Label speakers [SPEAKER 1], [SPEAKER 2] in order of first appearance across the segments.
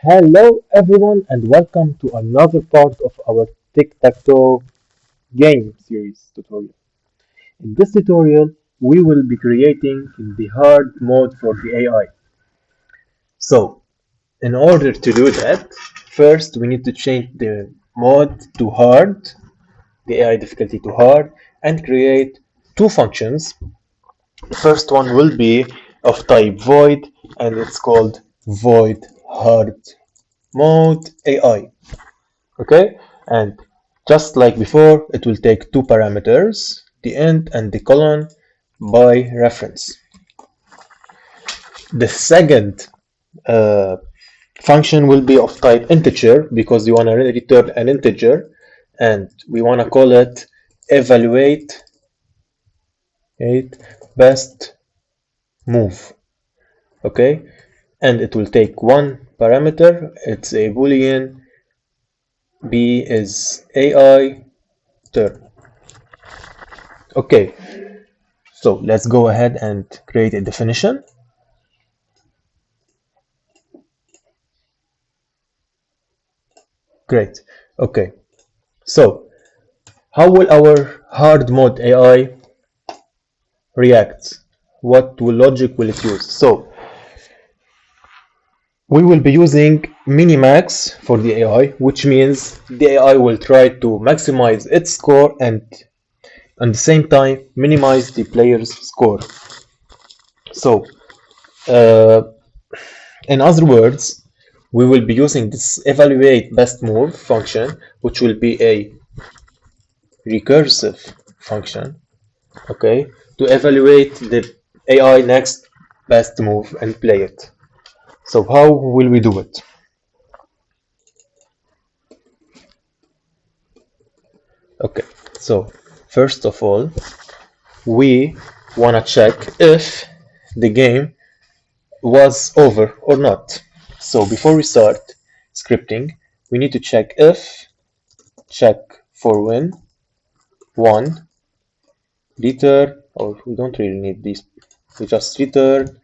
[SPEAKER 1] Hello everyone and welcome to another part of our Tic-Tac-Toe game series tutorial. In this tutorial, we will be creating the hard mode for the AI. So, in order to do that, first we need to change the mode to hard, the AI difficulty to hard, and create two functions. The first one will be of type void and it's called void hard mode AI. Okay, and just like before, it will take two parameters, the int and the colon by reference. The second uh, function will be of type integer because we want to return an integer and we want to call it evaluate best move. Okay, and it will take one parameter, it's a boolean, b is AI turn. Okay, so let's go ahead and create a definition. Great. Okay. So how will our hard mode AI react? What logic will it use? So we will be using minimax for the AI, which means the AI will try to maximize its score and at the same time minimize the player's score. So in other words, we will be using this evaluate best move function, which will be a recursive function, okay, to evaluate the AI next best move and play it. So how will we do it? Okay, so first of all, we want to check if the game was over or not. So before we start scripting, we need to check if check for win one return, or we don't really need these, we just return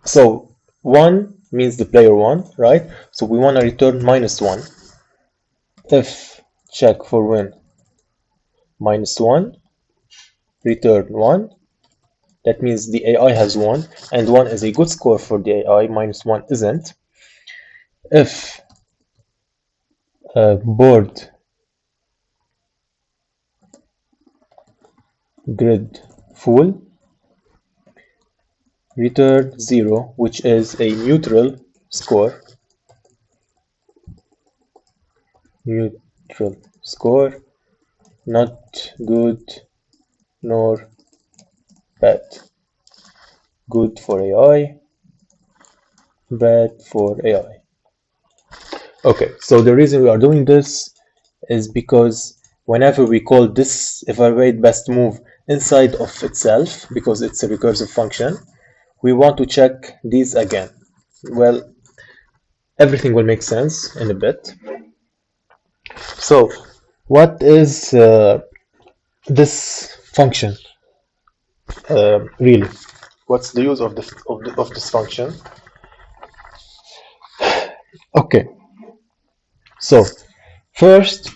[SPEAKER 1] so 1 means the player won, right? So we want to return -1. If check for win -1, return 1. That means the AI has won, and 1 is a good score for the AI, -1 isn't. If board grid full, return 0, which is a neutral score. Neutral score, not good nor bad. Good for AI, bad for AI. Okay, so the reason we are doing this is because whenever we call this evaluate best move inside of itself, because it's a recursive function, we want to check these again. Well, everything will make sense in a bit. So what is this function really? What's the use of this function? Okay, so first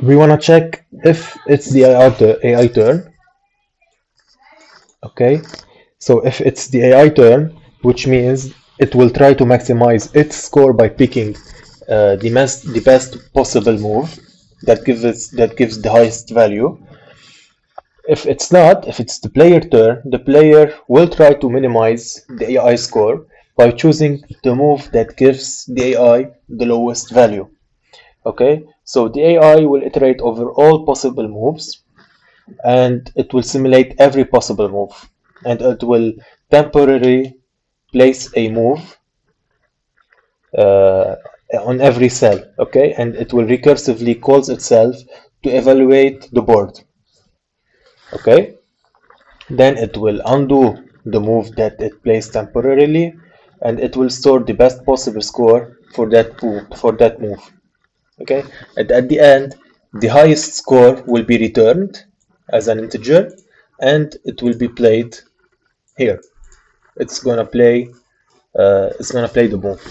[SPEAKER 1] we want to check if it's the AI turn. Okay, so if it's the AI turn, which means it will try to maximize its score by picking the best possible move that gives the highest value. If it's not, if it's the player turn, the player will try to minimize the AI score by choosing the move that gives the AI the lowest value. Okay, so the AI will iterate over all possible moves and it will simulate every possible move and it will temporarily place a move uh, on every cell, okay, and it will recursively calls itself to evaluate the board. Okay, then it will undo the move that it placed temporarily and it will store the best possible score for that move. Okay, and at the end the highest score will be returned as an integer and it will be played here. It's gonna play is gonna play the move.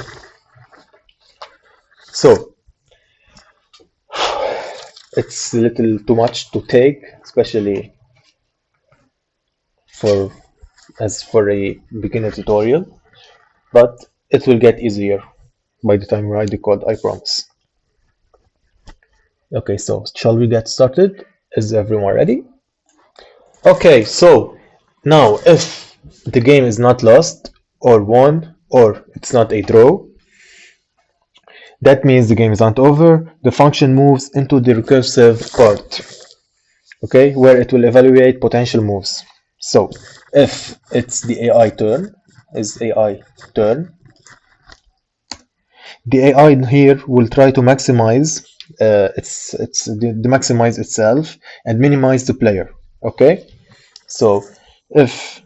[SPEAKER 1] So it's a little too much to take, especially for for a beginner tutorial, but it will get easier by the time you write the code, I promise. Okay, so shall we get started? Is everyone ready? Okay, so now if the game is not lost or won or it's not a draw, that means the game is not over. The function moves into the recursive part, okay, where it will evaluate potential moves. So if it's the AI turn, is AI turn, the AI here will try to maximize the maximize itself and minimize the player. Okay, so if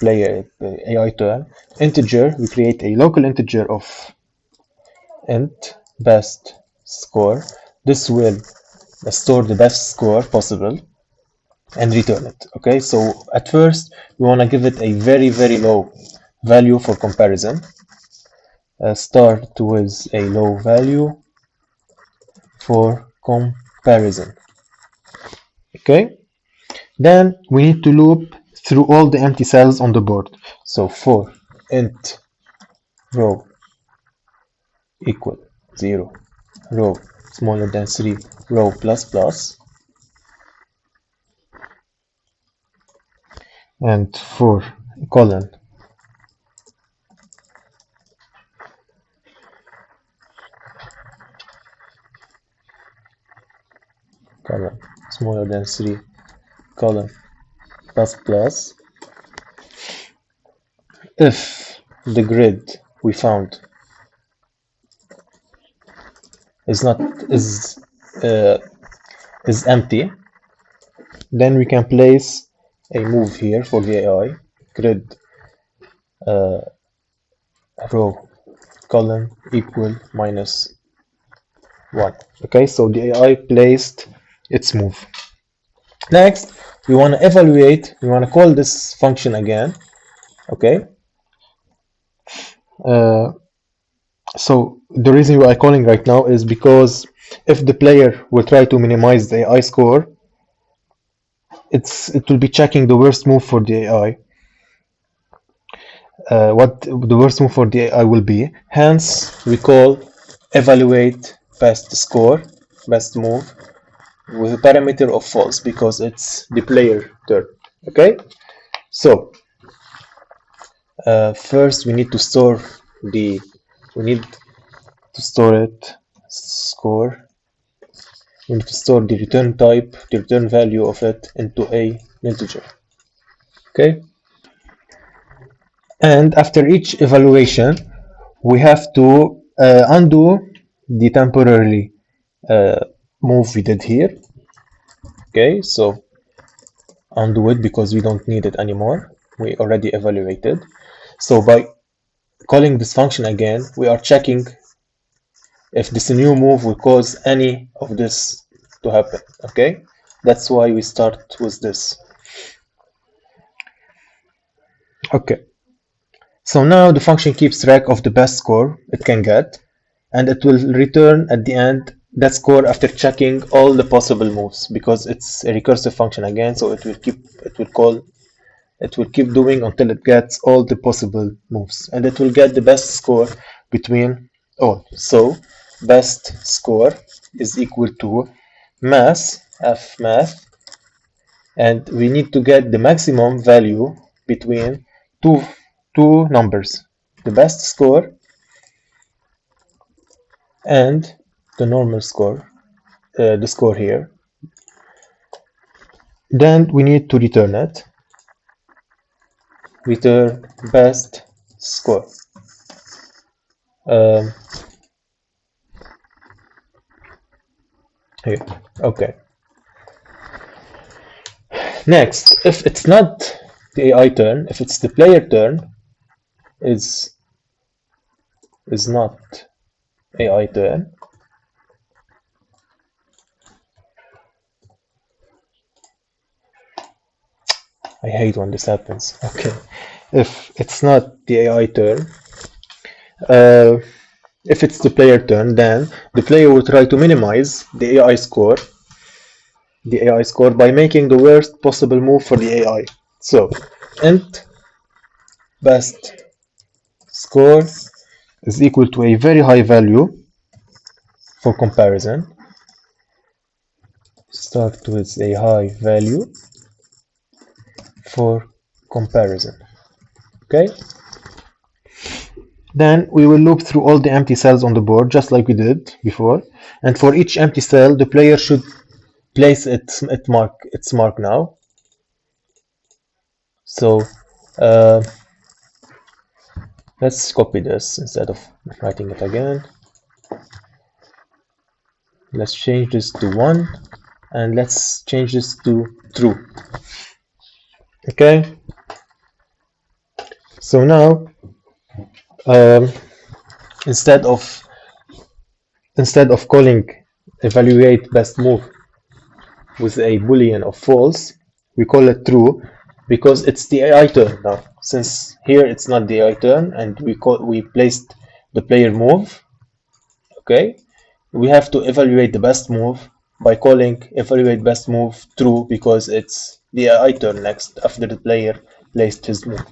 [SPEAKER 1] player AI turn integer, we create a local integer of int best score. This will store the best score possible and return it. Okay, so at first we want to give it a very low value for comparison. Start with a low value for comparison. Okay, then we need to loop through all the empty cells on the board. So for int row equal 0, row smaller than 3, row plus plus, and for colon smaller than 3, colon plus plus, if the grid we found is not uh, is empty, then we can place a move here for the AI grid row colon equal -1. Okay, so the AI placed its move. Next, we want to evaluate, we want to call this function again. Okay, so the reason we are calling right now is because if the player will try to minimize the AI score, it will be checking the worst move for the AI. What the worst move for the AI will be. Hence, we call evaluate best score, best move, with a parameter of false because it's the player turn. Okay, so first we need to store the we need to store it score. We need to store the return type, the return value of it into a integer. Okay, and after each evaluation, we have to undo the temporarily move we did here. Okay, so undo it because we don't need it anymore. We already evaluated. So by calling this function again, we are checking if this new move will cause any of this to happen. Okay, that's why we start with this. Okay, so now the function keeps track of the best score it can get, and it will return at the end that score after checking all the possible moves because it's a recursive function again, so it will keep doing until it gets all the possible moves, and it will get the best score between all. So best score is equal to math, f math, and we need to get the maximum value between two numbers, the best score and the normal score, the score here. Then we need to return it. Return best score. Um, Here. Okay. Next, if it's not the AI turn, if it's the player turn, is not AI turn. I hate when this happens. Okay, if it's not the AI turn, uh, if it's the player turn, then the player will try to minimize the AI score by making the worst possible move for the AI. So, int best score is equal to a very high value for comparison. Start with a high value for comparison. Okay. Then we will loop through all the empty cells on the board just like we did before. And for each empty cell, the player should place its mark now. So uh, let's copy this instead of writing it again. Let's change this to 1 and let's change this to true. Okay. So now um, instead of calling evaluate best move with a boolean of false, we call it true because it's the AI turn now. Since here it's not the AI turn and we placed the player move, okay, we have to evaluate the best move by calling evaluate best move true because it's the AI turn next after the player placed his move.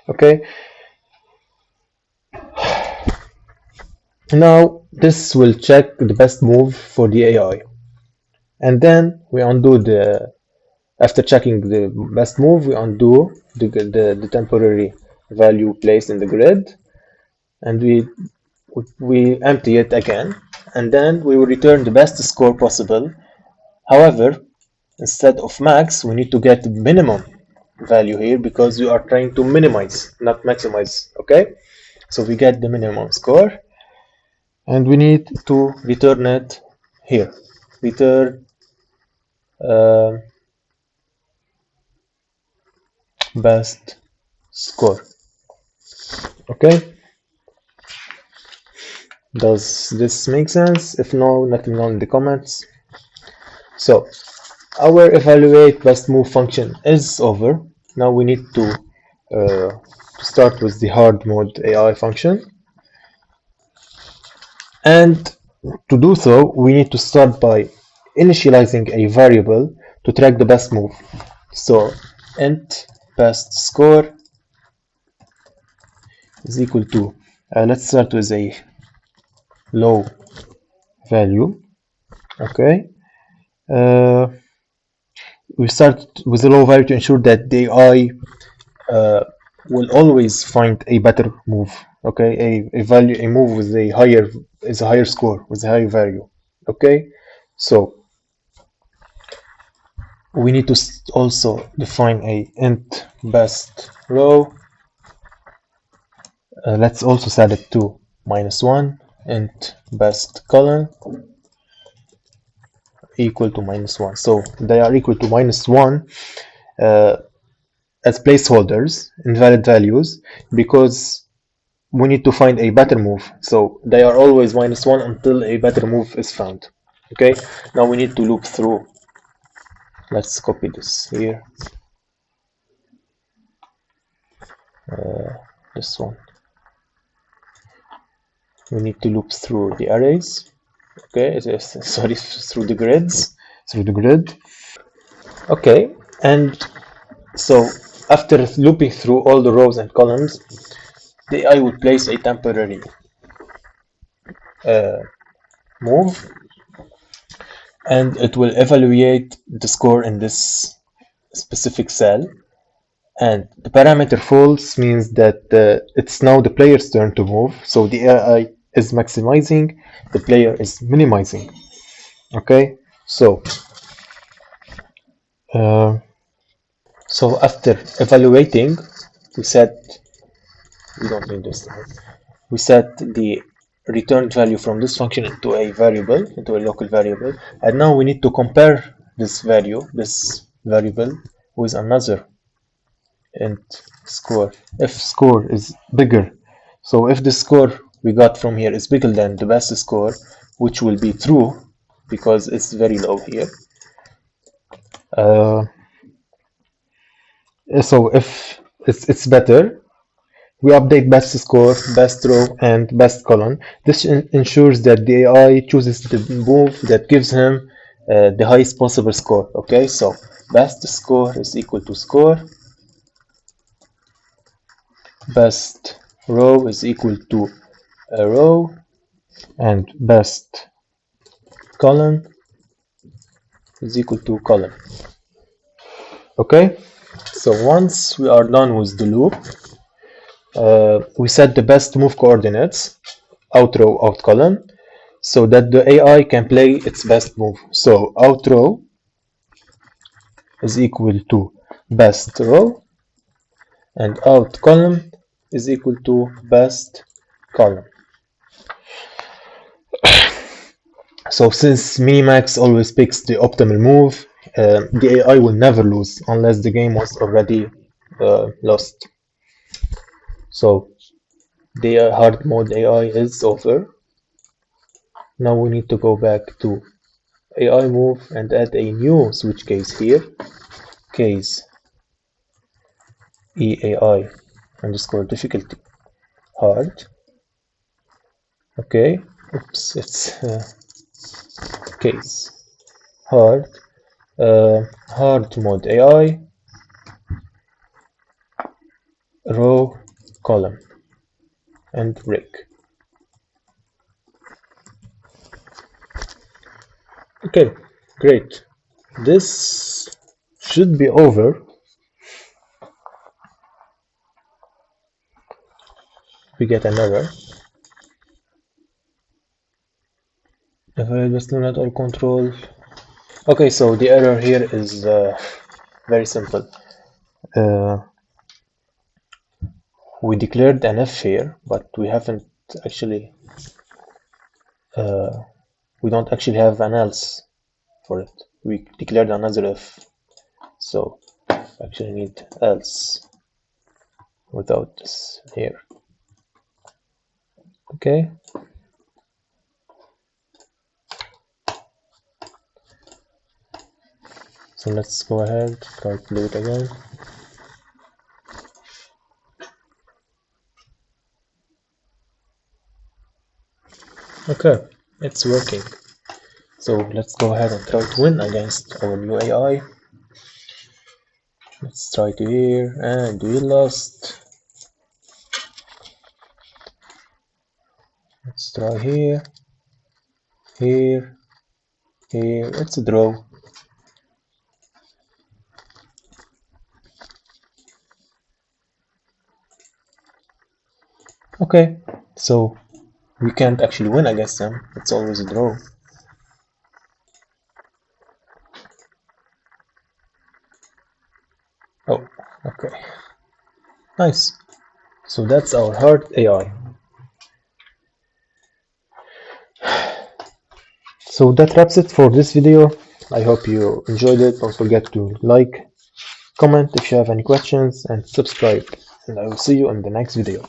[SPEAKER 1] Okay, now this will check the best move for the AI, and then we undo the. After checking the best move, we undo the temporary value placed in the grid, and we empty it again, and then we will return the best score possible. However, instead of max, we need to get minimum value here because we are trying to minimize, not maximize. Okay, so we get the minimum score, and we need to return it here. Return best score. Okay. Does this make sense? If no, let me know in the comments. So, our evaluate best move function is over. Now we need to start with the hard mode AI function. And to do so, we need to start by initializing a variable to track the best move. So, int best score is equal to, let's start with a low value. Okay. We start with a low value to ensure that the AI will always find a better move. Okay, a move with a higher score with a higher value. Okay, so we need to also define a int best row. Let's also set it to -1 int best column equal to -1. So they are equal to -1 as placeholders, invalid values, because we need to find a better move. So they are always -1 until a better move is found. Okay, now we need to loop through. Let's copy this here. This one. We need to loop through the arrays. Okay, sorry, through the grid. Okay, and so after looping through all the rows and columns, the AI will place a temporary move, and it will evaluate the score in this specific cell. And the parameter false means that it's now the player's turn to move, so the AI is maximizing, the player is minimizing. Okay, so after evaluating, we don't need this now. We set the returned value from this function into a local variable, and now we need to compare this variable with another int score. If score is bigger, so if the score we got from here is bigger than the best score, which will be true because it's very low here, So if it's better, we update best score, best row, and best column. This ensures that the AI chooses the move that gives him the highest possible score. Okay, so best score is equal to score, best row is equal to a row, and best column is equal to column. Okay, so once we are done with the loop, we set the best move coordinates, out row, out column, so that the AI can play its best move. So out row is equal to best row, and out column is equal to best column. So since Minimax always picks the optimal move, the AI will never lose unless the game was already lost. So the hard mode AI is over. Now we need to go back to AI move and add a new switch case here. Case EAI underscore difficulty hard. Okay, oops, it's case hard. Hard mode AI row column and break. Okay, great. This should be over. We get an error. If I just do not all control. Okay, so the error here is very simple. We declared an F here, but we haven't actually, we don't actually have an else for it. We declared another F, so actually need else without this here. Okay. So let's go ahead, try to do it again. Okay, it's working. So let's go ahead and try to win against our new AI. Let's try to here, and we lost. Let's try here, here, here. It's a draw. Okay, so we can't actually win against them. It's always a draw. Oh, okay. Nice. So that's our hard AI. So that wraps it for this video. I hope you enjoyed it. Don't forget to like, comment if you have any questions, and subscribe. And I will see you in the next video.